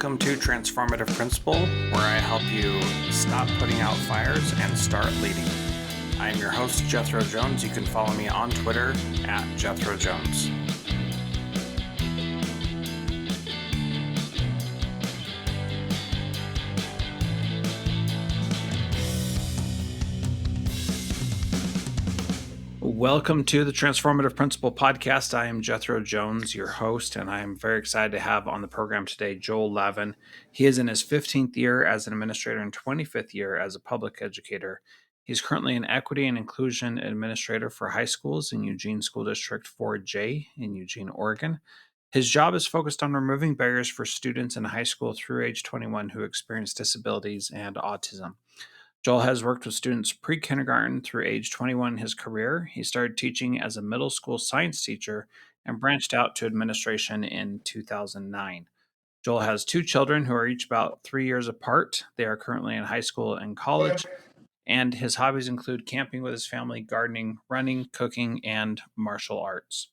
Welcome to Transformative Principal, where I help you stop putting out fires and start leading. I'm your host, Jethro Jones. You can follow me on Twitter at Jethro Jones. Welcome to the Transformative Principal podcast. I am Jethro Jones, your host, and I am very excited to have on the program today Joel Lavin. He is in his 15th year as an administrator and 25th year as a public educator. He's currently an equity and inclusion administrator for high schools in Eugene School District 4J in Eugene, Oregon. His job is focused on removing barriers for students in high school through age 21 who experience disabilities and autism. Joel has worked with students pre-kindergarten through age 21 in his career. He started teaching as a middle school science teacher and branched out to administration in 2009. Joel has two children who are each about 3 years apart. They are currently in high school and college, and his hobbies include camping with his family, gardening, running, cooking, and martial arts.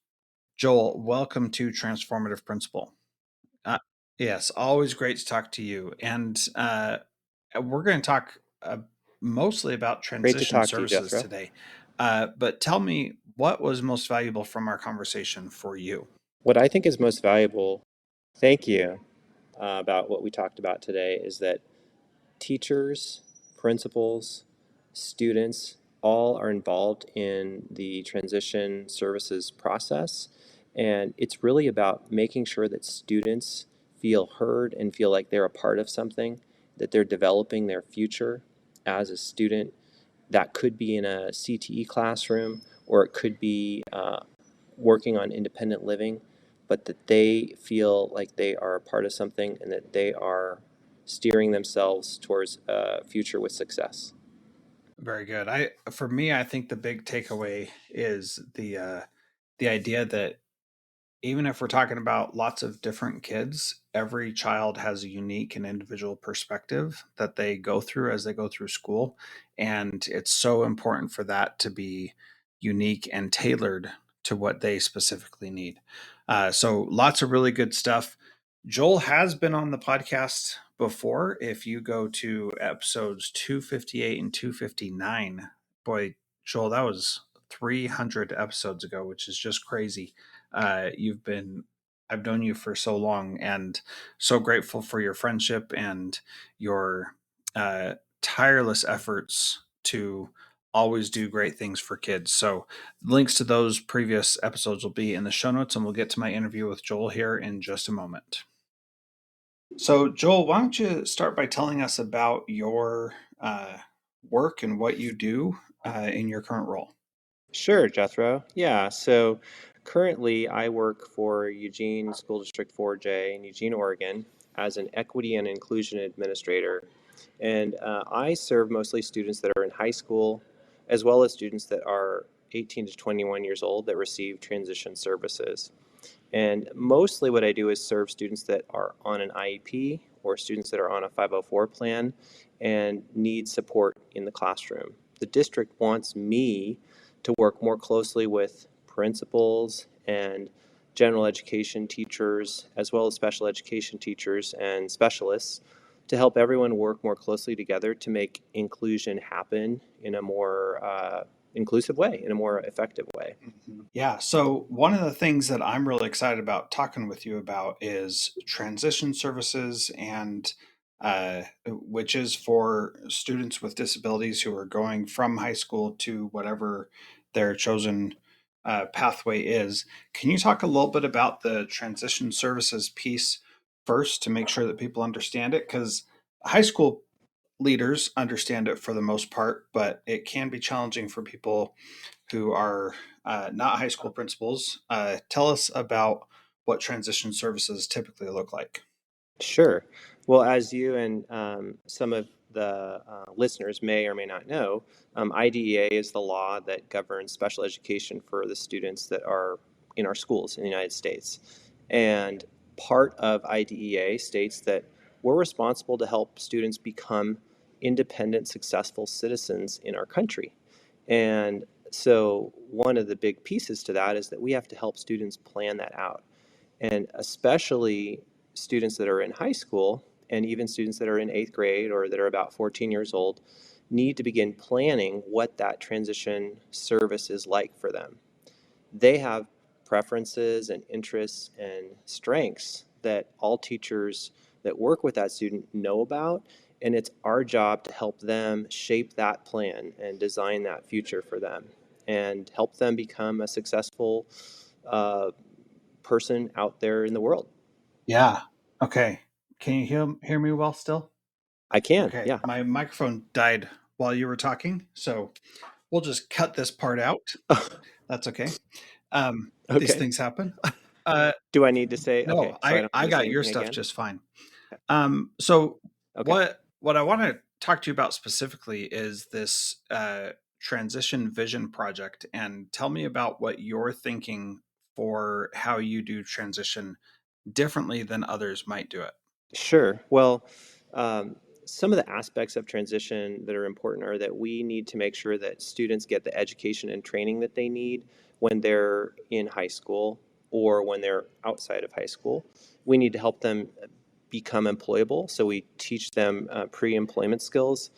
Joel, welcome to Transformative Principal. Uh, yes, always great to talk to you. And we're going to talk mostly about Great to transition talk to you, services Jethro. today. But tell me, what was most valuable from our conversation for you? What I think is most valuable, thank you, about what we talked about today is that teachers, principals, students all are involved in the transition services process. And it's really about making sure that students feel heard and feel like they're a part of something, that they're developing their future as a student. That could be in a CTE classroom, or it could be working on independent living, but that they feel like they are a part of something and that they are steering themselves towards a future with success. Very good. For me, I think the big takeaway is the idea that even if we're talking about lots of different kids, every child has a unique and individual perspective that they go through as they go through school. And it's so important for that to be unique and tailored to what they specifically need. So lots of really good stuff. Joel has been on the podcast before. If you go to episodes 258 and 259, boy, Joel, that was 300 episodes ago, which is just crazy. You've been, I've known you for so long and so grateful for your friendship and your tireless efforts to always do great things for kids. So links to those previous episodes will be in the show notes, and we'll get to my interview with Joel here in just a moment. So, Joel, why don't you start by telling us about your work and what you do in your current role? Sure, Jethro. Yeah, so currently I work for Eugene School District 4J in Eugene, Oregon, as an equity and inclusion administrator. And I serve mostly students that are in high school, as well as students that are 18 to 21 years old that receive transition services. And mostly what I do is serve students that are on an IEP or students that are on a 504 plan and need support in the classroom. The district wants me to work more closely with principals and general education teachers, as well as special education teachers and specialists, to help everyone work more closely together to make inclusion happen in a more inclusive way, in a more effective way. Yeah. So, one of the things that I'm really excited about talking with you about is transition services, and which is for students with disabilities who are going from high school to whatever their chosen pathway is. Can you talk a little bit about the transition services piece first to make sure that people understand it? Because high school leaders understand it for the most part, but it can be challenging for people who are not high school principals. Tell us about what transition services typically look like. Sure. Well, as you and some of the listeners may or may not know, IDEA is the law that governs special education for the students that are in our schools in the United States. And part of IDEA states that we're responsible to help students become independent, successful citizens in our country. And so, one of the big pieces to that is that we have to help students plan that out. And especially students that are in high school and even students that are in eighth grade or that are about 14 years old need to begin planning what that transition service is like for them. They have preferences and interests and strengths that all teachers that work with that student know about, and it's our job to help them shape that plan and design that future for them and help them become a successful uh, person out there in the world. Yeah. Okay. Can you hear me well still? I can, Okay. yeah. My microphone died while you were talking, so we'll just cut this part out. That's okay. These Okay. things happen. Uh, Do I need to say, okay, no, so I don't have I to say got your anything stuff again? just fine. So Okay. what I want to talk to you about specifically is this transition vision project, and tell me about what you're thinking for how you do transition differently than others might do it. Sure. Well, um, some of the aspects of transition that are important are that we need to make sure that students get the education and training that they need when they're in high school or when they're outside of high school. We need to help them become employable, so we teach them pre-employment skills.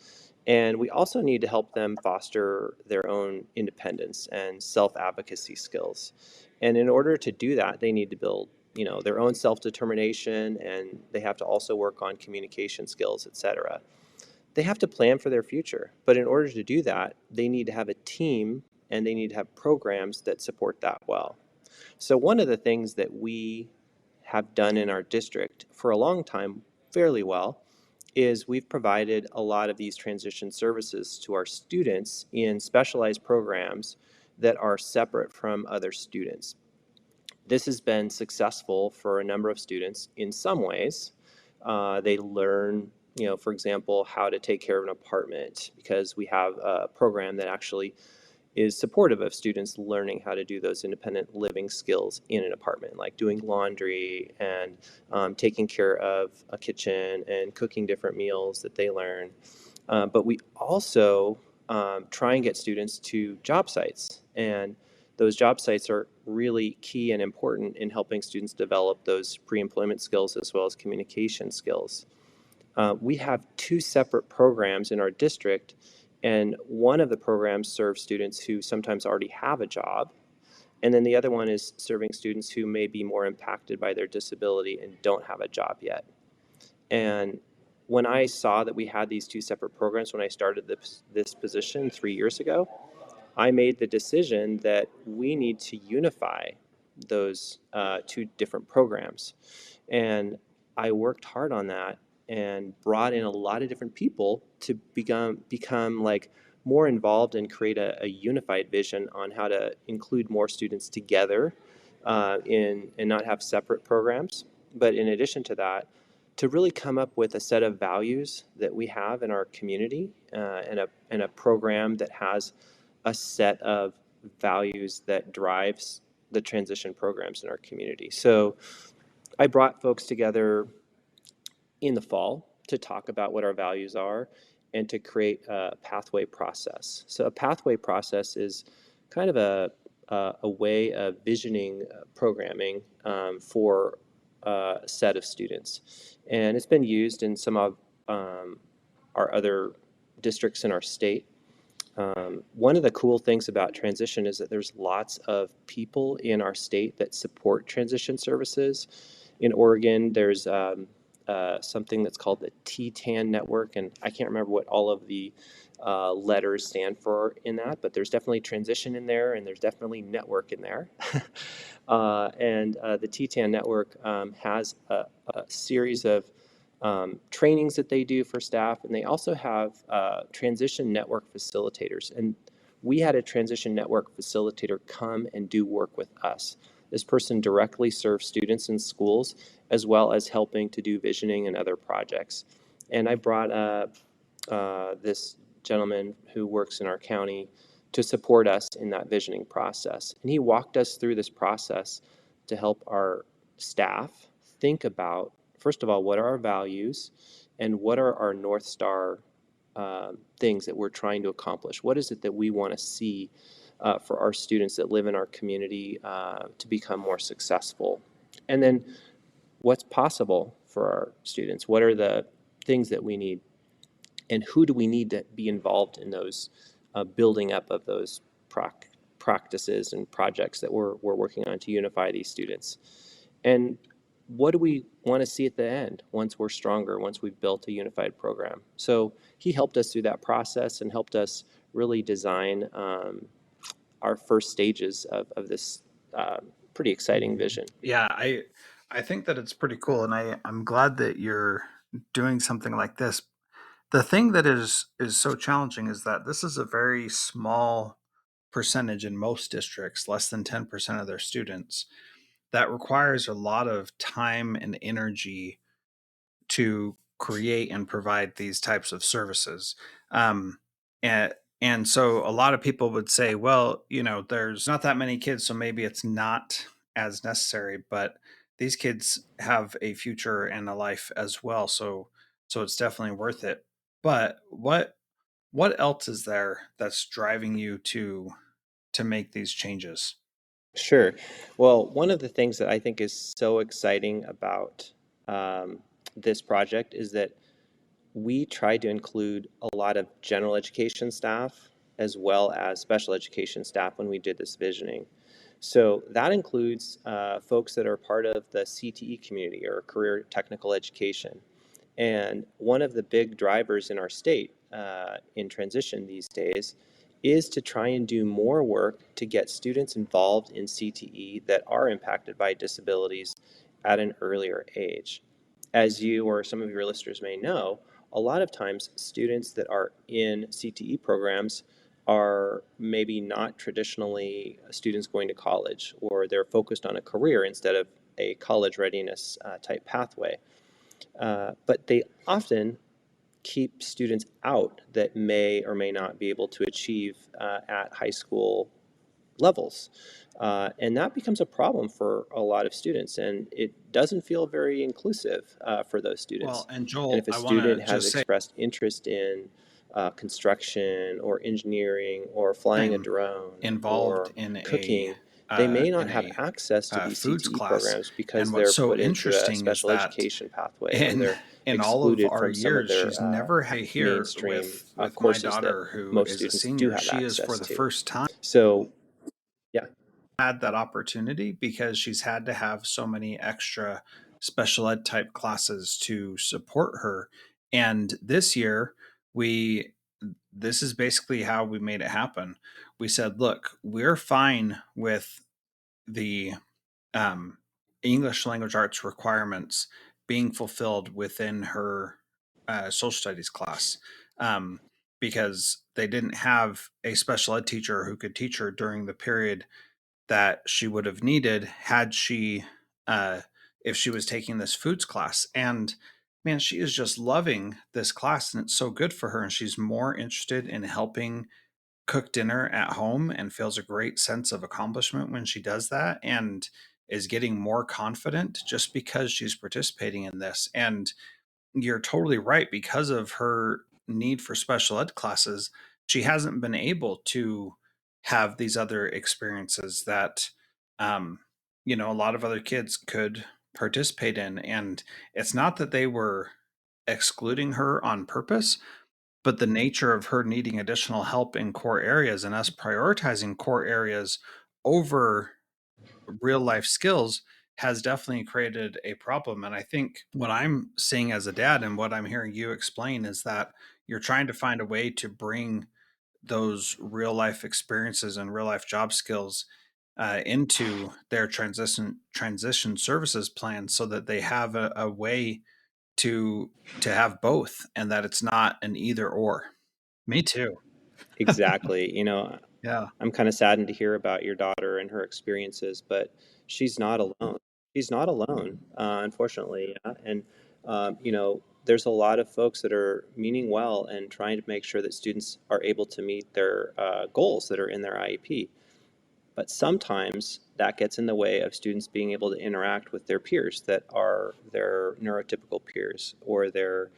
And we also need to help them foster their own independence and self-advocacy skills. And in order to do that, they need to build, their own self-determination, and they have to also work on communication skills, etc. They have to plan for their future, but in order to do that, they need to have a team and they need to have programs that support that well. So one of the things that we have done in our district for a long time fairly well is we've provided a lot of these transition services to our students in specialized programs that are separate from other students. This has been successful for a number of students in some ways. They learn, for example, how to take care of an apartment because we have a program that actually is supportive of students learning how to do those independent living skills in an apartment, like doing laundry and taking care of a kitchen and cooking different meals that they learn. But we also try and get students to job sites. And those job sites are really key and important in helping students develop those pre-employment skills as well as communication skills. We have two separate programs in our district, and one of the programs serves students who sometimes already have a job, and then the other one is serving students who may be more impacted by their disability and don't have a job yet. And when I saw that we had these two separate programs when I started this position 3 years ago, I made the decision that we need to unify those two different programs. And I worked hard on that and brought in a lot of different people to become like more involved and create a unified vision on how to include more students together in and not have separate programs. But in addition to that, to really come up with a set of values that we have in our community and a program that has a set of values that drives the transition programs in our community. So I brought folks together in the fall to talk about what our values are and to create a pathway process. So a pathway process is kind of a way of visioning programming for a set of students. And it's been used in some of um, our other districts in our state. One of the cool things about transition is that there's lots of people in our state that support transition services. In Oregon, there's something that's called the TTAN network, and I can't remember what all of the letters stand for in that, but there's definitely transition in there, and there's definitely network in there. And the TTAN network has a series of trainings that they do for staff, and they also have transition network facilitators. And we had a transition network facilitator come and do work with us. This person directly serves students in schools as well as helping to do visioning and other projects. And I brought this gentleman who works in our county to support us in that visioning process. And he walked us through this process to help our staff think about, first of all, what are our values and what are our North Star things that we're trying to accomplish? What is it that we want to see for our students that live in our community to become more successful? And then what's possible for our students, what are the things that we need, and who do we need to be involved in those building up of those practices and projects that we're working on to unify these students. And what do we want to see at the end once we're stronger, once we've built a unified program? So he helped us through that process and helped us really design our first stages of this pretty exciting vision. Yeah, I think that it's pretty cool, and I'm glad that you're doing something like this. The thing that is so challenging is that this is a very small percentage in most districts, less than 10% of their students, that requires a lot of time and energy to create and provide these types of services. Um, and and so a lot of people would say, well, there's not that many kids, so maybe it's not as necessary. But these kids have a future and a life as well, so it's definitely worth it. But what else is there that's driving you to make these changes? Sure. Well, one of the things that I think is so exciting about um, this project is that we tried to include a lot of general education staff as well as special education staff when we did this visioning. So that includes folks that are part of the CTE community or career technical education. And one of the big drivers in our state in transition these days is to try and do more work to get students involved in CTE that are impacted by disabilities at an earlier age. As you or some of your listeners may know, a lot of times students that are in CTE programs are maybe not traditionally students going to college, or they're focused on a career instead of a college readiness type pathway. But they often keep students out that may or may not be able to achieve at high school levels. And that becomes a problem for a lot of students, and it doesn't feel very inclusive for those Well, students. and And Joel, if a I want to student has just say, expressed interest in construction or engineering or flying a I'm drone involved or cooking, they may not in have a access to these foods CTE class. programs because And what's they're so put into a interesting is special that education pathway or in they're all of excluded our from some of years, their she's never had here mainstream with my courses that daughter who most is a students do senior. have She is for access the to. first time So, yeah. had that opportunity because she's had to have so many extra special ed type classes to support her. And this year, we this is basically how we made it happen. We said, look, we're fine with the um, English language arts requirements being fulfilled within her social studies class, um, because they didn't have a special ed teacher who could teach her during the period that she would have needed had she uh, if she was taking this foods class. And man, she is just loving this class, and it's so good for her, and she's more interested in helping cook dinner at home and feels a great sense of accomplishment when she does that, and is getting more confident just because she's participating in this. And you're totally right, because of her need for special ed classes, she hasn't been able to have these other experiences that um a lot of other kids could participate in. And it's not that they were excluding her on purpose, but the nature of her needing additional help in core areas and us prioritizing core areas over real life skills has definitely created a problem. And I think what I'm seeing as a dad and what I'm hearing you explain is that you're trying to find a way to bring those real life experiences and real life job skills into their transition services plan, so that they have a way to have both, and that it's not an either or. Me too. Exactly. You know, Yeah. I'm kind of saddened to hear about your daughter and her experiences, but she's not alone. She's not alone, unfortunately. Yeah? And, there's a lot of folks that are meaning well and trying to make sure that students are able to meet their goals that are in their IEP. But sometimes that gets in the way of students being able to interact with their peers that are their neurotypical peers or their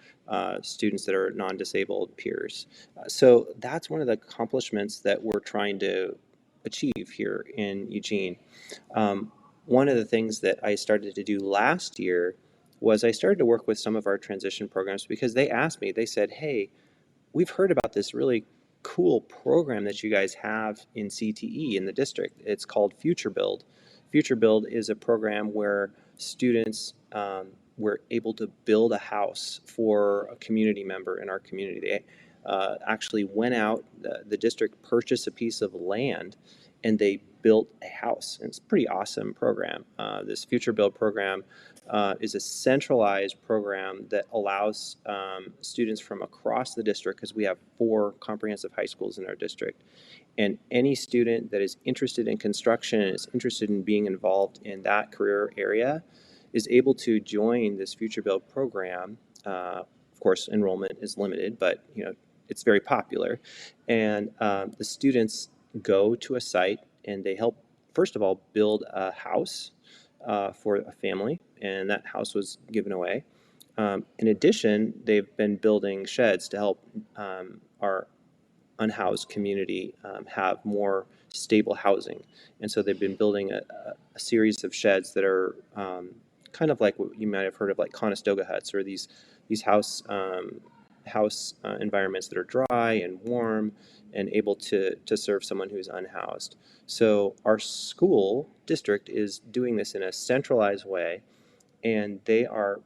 students that are non-disabled peers. So that's one of the accomplishments that we're trying to achieve here in Eugene. Um, one of the things that I started to do last year was I started to work with some of our transition programs because they asked me, they said, hey, we've heard about this really cool program that you guys have in CTE in the district. It's called Future Build. Future Build is a program where students were able to build a house for a community member in our community. They actually went out, the district purchased a piece of land and they built a house. And it's a pretty awesome program. This Future Build program is a centralized program that allows students from across the district, because we have 4 comprehensive high schools in our district, and any student that is interested in construction and is interested in being involved in that career area is able to join this Future Build program. Of course, enrollment is limited, but it's very popular, and the students go to a site and they help, first of all, build a house for a family, and that house was given away. In addition, they've been building sheds to help our unhoused community have more stable housing. And so they've been building a series of sheds that are kind of like what you might have heard of, like Conestoga huts, or these house environments that are dry and warm and able to serve someone who's unhoused. So our school district is doing this in a centralized way, and they are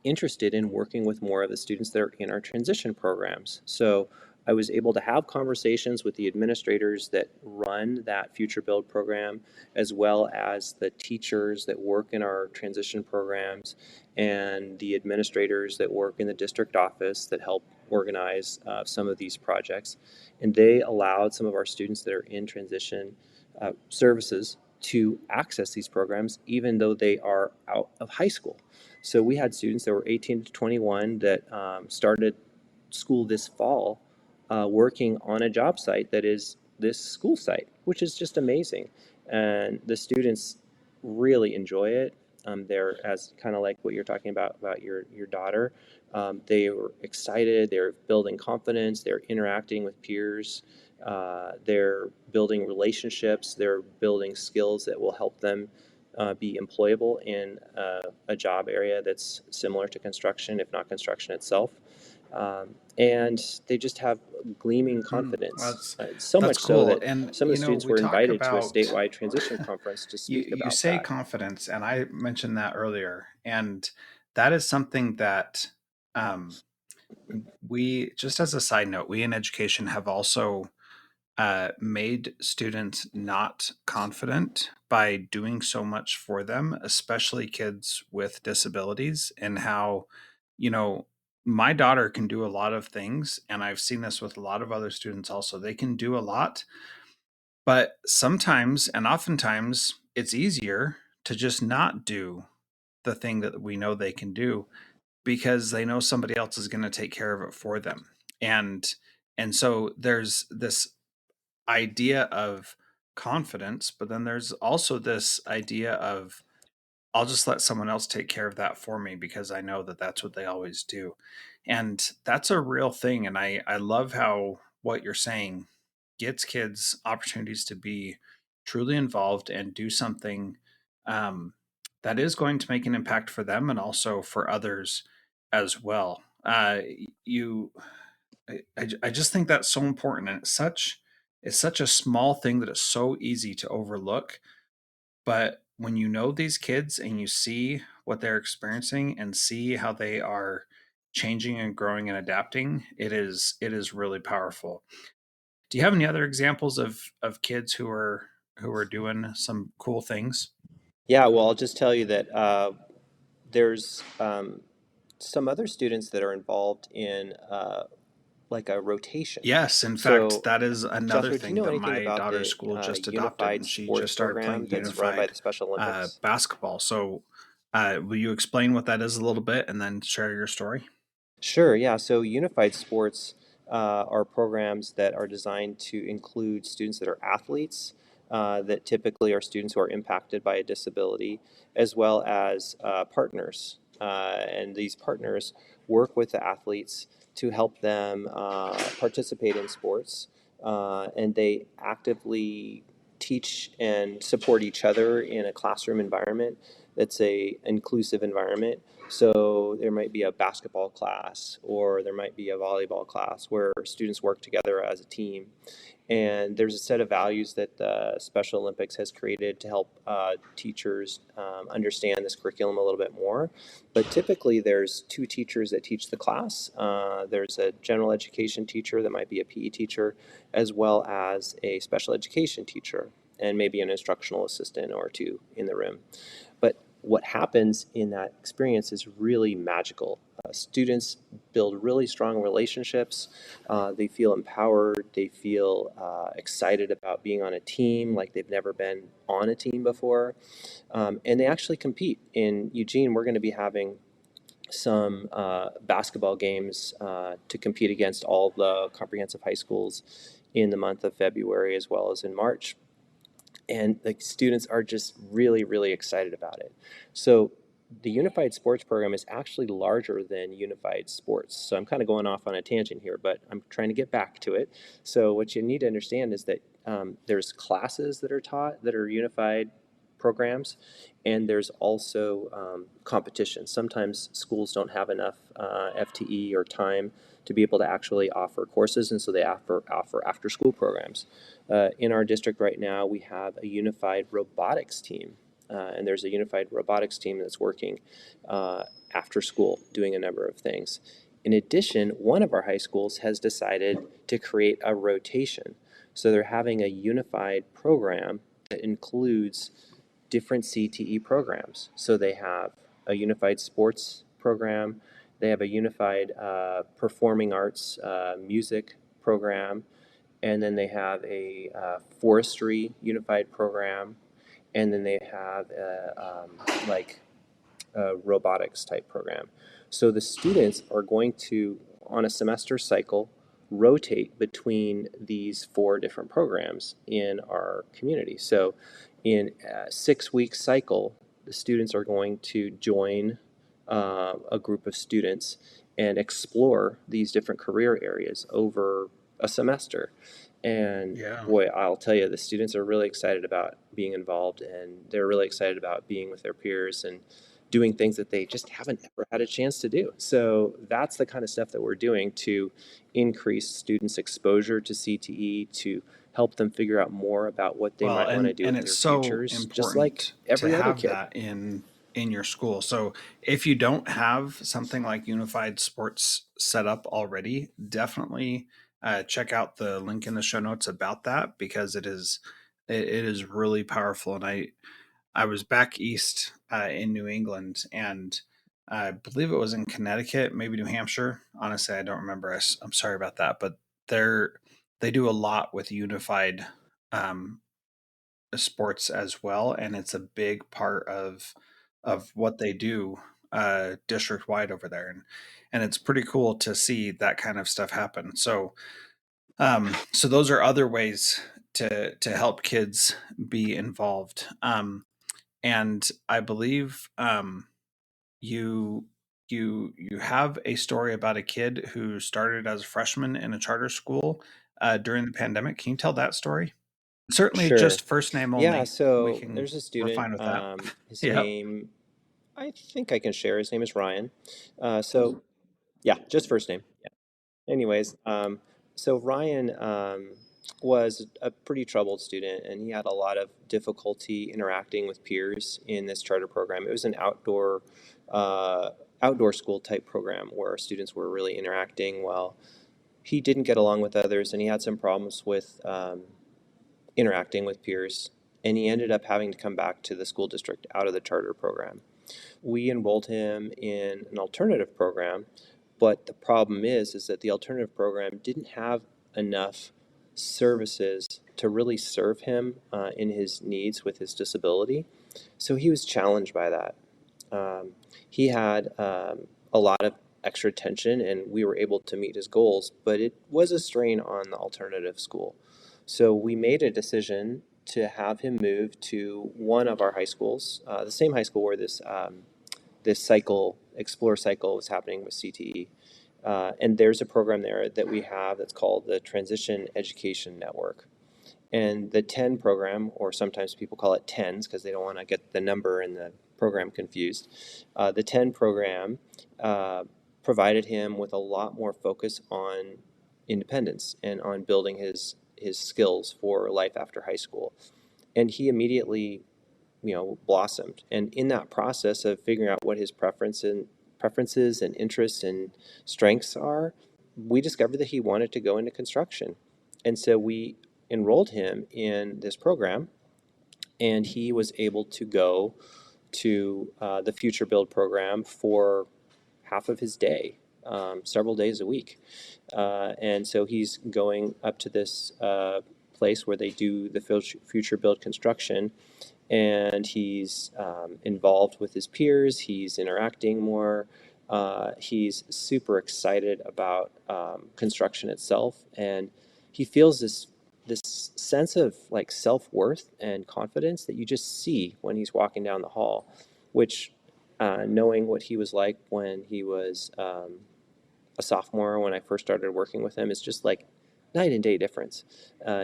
interested in working with more of the students that are in our transition programs. So I was able to have conversations with the administrators that run that Future Build program, as well as the teachers that work in our transition programs, and the administrators that work in the district office that help organize some of these projects. And they allowed some of our students that are in transition services to access these programs, even though they are out of high school. So we had students that were 18 to 21 that started school this fall, working on a job site that is this school site, which is just amazing. And the students really enjoy it. They're, as kind of like what you're talking about your daughter. They were excited. They're building confidence. They're interacting with peers. They're building relationships. They're building skills that will help them be employable in a job area that's similar to construction, if not construction itself. And they just have gleaming Hmm, confidence. that's So that's much so cool. that And some of the students we were talk invited to a about statewide transition conference to you speak you about say that. confidence, and I mentioned that earlier, and that is something that um, we, just as a side note, we in education have also made students not confident by doing so much for them, especially kids with disabilities, and how, you know, my daughter can do a lot of things, and I've seen this with a lot of other students also. They can do a lot, but sometimes and oftentimes it's easier to just not do the thing that we know they can do because they know somebody else is going to take care of it for them. And so there's this idea of confidence, but then there's also this idea of I'll just let someone else take care of that for me because I know that that's what they always do. And that's a real thing. And I love how what you're saying gets kids opportunities to be truly involved and do something um, that is going to make an impact for them and also for others as well. You, I just think that's so important, and it's such a small thing that it's so easy to overlook, but when you know these kids and you see what they're experiencing and see how they are changing and growing and adapting, it is really powerful. Do you have any other examples of kids who are doing some cool things? Yeah, well, I'll just tell you that there's some other students that are involved in like a rotation. Yes, in fact, So, that is another Jethro, do you thing know that anything my about daughter's the school just adopted, unified and she sports just started program playing that's run by unified the Special Olympics? basketball. So, will you explain what that is a little bit and then share your story? Sure, yeah. So unified sports are programs that are designed to include students that are athletes, that typically are students who are impacted by a disability, as well as partners. And these partners work with the athletes to help them participate in sports, and they actively teach and support each other in a classroom environment that's a inclusive environment. So there might be a basketball class or there might be a volleyball class where students work together as a team. And there's a set of values that the Special Olympics has created to help teachers understand this curriculum a little bit more. But typically, there's two teachers that teach the class. There's a general education teacher that might be a PE teacher, as well as a special education teacher, and maybe an instructional assistant or two in the room. But what happens in that experience is really magical. Students build really strong relationships. They feel empowered. They feel excited about being on a team like they've never been on a team before. And they actually compete. In Eugene, we're going to be having some basketball games to compete against all the comprehensive high schools in the month of February as well as in March, and the students are just really, really excited about it. So the unified sports program is actually larger than unified sports. So I'm kind of going off on a tangent here, but I'm trying to get back to it. So what you need to understand is that there's classes that are taught that are unified programs, and there's also competition. Sometimes schools don't have enough FTE or time to be able to actually offer courses, and so they offer after school programs. In our district right now, we have a unified robotics team, and there's a unified robotics team that's working after school doing a number of things. In addition, one of our high schools has decided to create a rotation. So they're having a unified program that includes different CTE programs. So they have a unified sports program, they have a unified performing arts music program, and then they have a forestry unified program, and then they have like a robotics type program. So the students are going to, on a semester cycle, rotate between these four different programs in our community. So in a 6 week cycle, the students are going to join a group of students and explore these different career areas over a semester. And Yeah. boy, I'll tell you, the students are really excited about being involved, and they're really excited about being with their peers and doing things that they just haven't ever had a chance to do. So that's the kind of stuff that we're doing to increase students' exposure to CTE, to help them figure out more about what they Well, might want to do and with it's their so futures, just like important to every other have kid. that in your school. So if you don't have something like unified sports set up already, definitely check out the link in the show notes about that, because it is really powerful. And I was back east in New England, and I believe it was in Connecticut, maybe New Hampshire. Honestly, I don't remember. I'm sorry about that, but they're they do a lot with unified um, sports as well, and it's a big part of what they do district wide over there, and it's pretty cool to see that kind of stuff happen. So so those are other ways to help kids be involved. And I believe you you have a story about a kid who started as a freshman in a charter school during the pandemic. Can you tell that story? Certainly, Sure. just first name Yeah, only. so there's a We're student. fine with that. His Yep. name, I think I can share. His name is Ryan. So, yeah, just first name. Anyways, so Ryan was a pretty troubled student, and he had a lot of difficulty interacting with peers in this charter program. It was an uh, outdoor school type program where students were really interacting well. He didn't get along with others, and he had some problems with interacting with peers. And he ended up having to come back to the school district out of the charter program. We enrolled him in an alternative program, but the problem is that the alternative program didn't have enough services to really serve him in his needs with his disability. So he was challenged by that. He had a lot of extra attention, and we were able to meet his goals, but it was a strain on the alternative school. So we made a decision to have him move to one of our high schools, the same high school where this cycle, Explore cycle, was happening with CTE. And there's a program there that we have that's called the Transition Education Network. And the 10 program, or sometimes people call it tens because they don't want to get the number and the program confused. The 10 program uh, provided him with a lot more focus on independence and on building his skills for life after high school. And he immediately, blossomed. And in that process of figuring out what his preferences and interests and strengths are, we discovered that he wanted to go into construction. And so we enrolled him in this program, and he was able to go to the Future Build program for half of his day, several days a week. And so he's going up to this place where they do the Future Build construction, and he's involved with his peers. He's interacting more. He's super excited about construction itself, and he feels this sense of like self-worth and confidence that you just see when he's walking down the hall, which knowing what he was like when he was a sophomore when I first started working with him is just like night and day difference.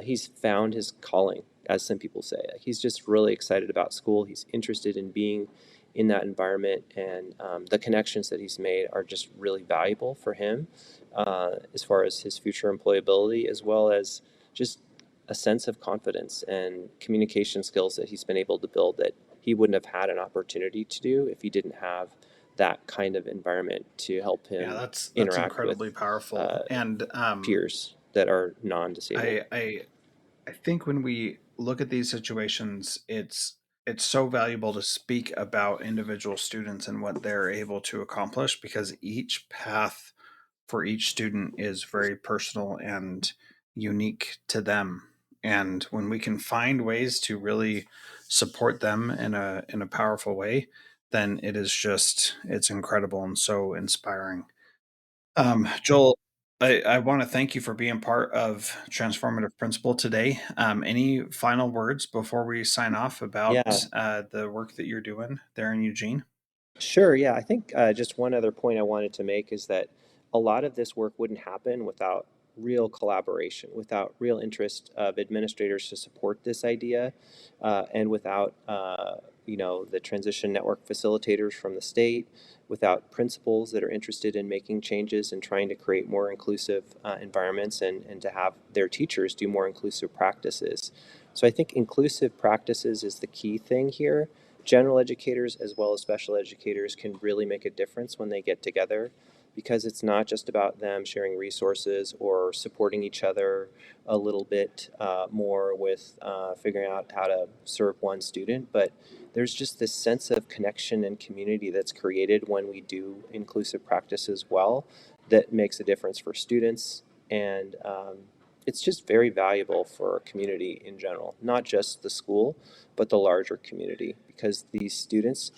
He's found his calling, as some people say. Like, he's just really excited about school. He's interested in being in that environment, and the connections that he's made are just really valuable for him as far as his future employability, as well as just a sense of confidence and communication skills that he's been able to build that he wouldn't have had an opportunity to do if he didn't have that kind of environment to help Yeah, him that's interact incredibly with powerful. uh, And peers that are non-disabled. I think when we look at these situations, it's so valuable to speak about individual students and what they're able to accomplish, because each path for each student is very personal and unique to them. And when we can find ways to really support them in a powerful way, then it's incredible and so inspiring. Joel, I want to thank you for being part of Transformative Principal today. Any final words before we sign off Yeah, about the work that you're doing there in Eugene? sure. Yeah, I think just one other point I wanted to make is that a lot of this work wouldn't happen without real collaboration, without real interest of administrators to support this idea, and without the transition network facilitators from the state, without principals that are interested in making changes and trying to create more inclusive environments, and to have their teachers do more inclusive practices. So I think inclusive practices is the key thing here. General educators as well as special educators can really make a difference when they get together, because it's not just about them sharing resources or supporting each other a little bit more with figuring out how to serve one student, but there's just this sense of connection and community that's created when we do inclusive practices well, that makes a difference for students. And it's just very valuable for a community in general, not just the school, but the larger community, because these students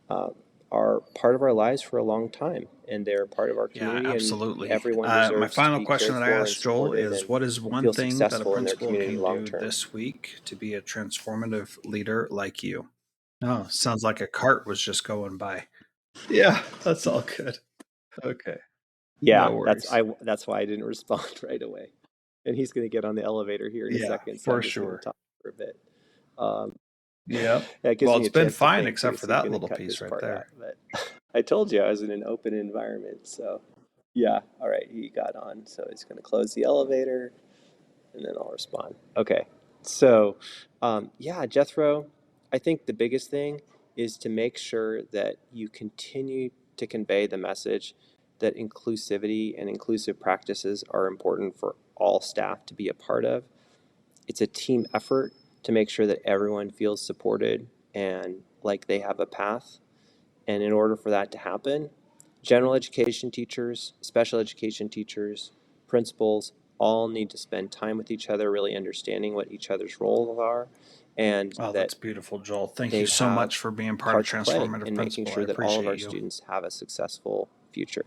uh, are part of our lives for a long time, and they're part of our Yeah, community, and absolutely. everyone My deserves to final be question cared that I for and asked Joel supported is, and what is one feel thing that a successful in their principal community can long do term. this week to be a transformative leader like you? Oh, sounds like a cart was just going by. Yeah, that's all good. Okay, Yeah, no worries. that's why I didn't respond right away. And he's going to get on the elevator here in a Yeah, second, so for I'm just going to sure. talk for a bit. Um, Yep. that gives Well, me it's a been chance to fine think too, except for so he's that going to little cut piece this right part out. there. But I told you I was in an open environment, so yeah. All right, he got on, so he's going to close the elevator, and then I'll respond. Okay. So, yeah, Jethro, I think the biggest thing is to make sure that you continue to convey the message that inclusivity and inclusive practices are important for all staff to be a part of. It's a team effort to make sure that everyone feels supported and like they have a path. And in order for that to happen, general education teachers, special education teachers, principals all need to spend time with each other, really understanding what each other's roles are, and Oh, that that's beautiful, Joel. Thank you they so have much for being part of part to play Transformative in making Principal. I sure that all of appreciate our you. students have a successful future.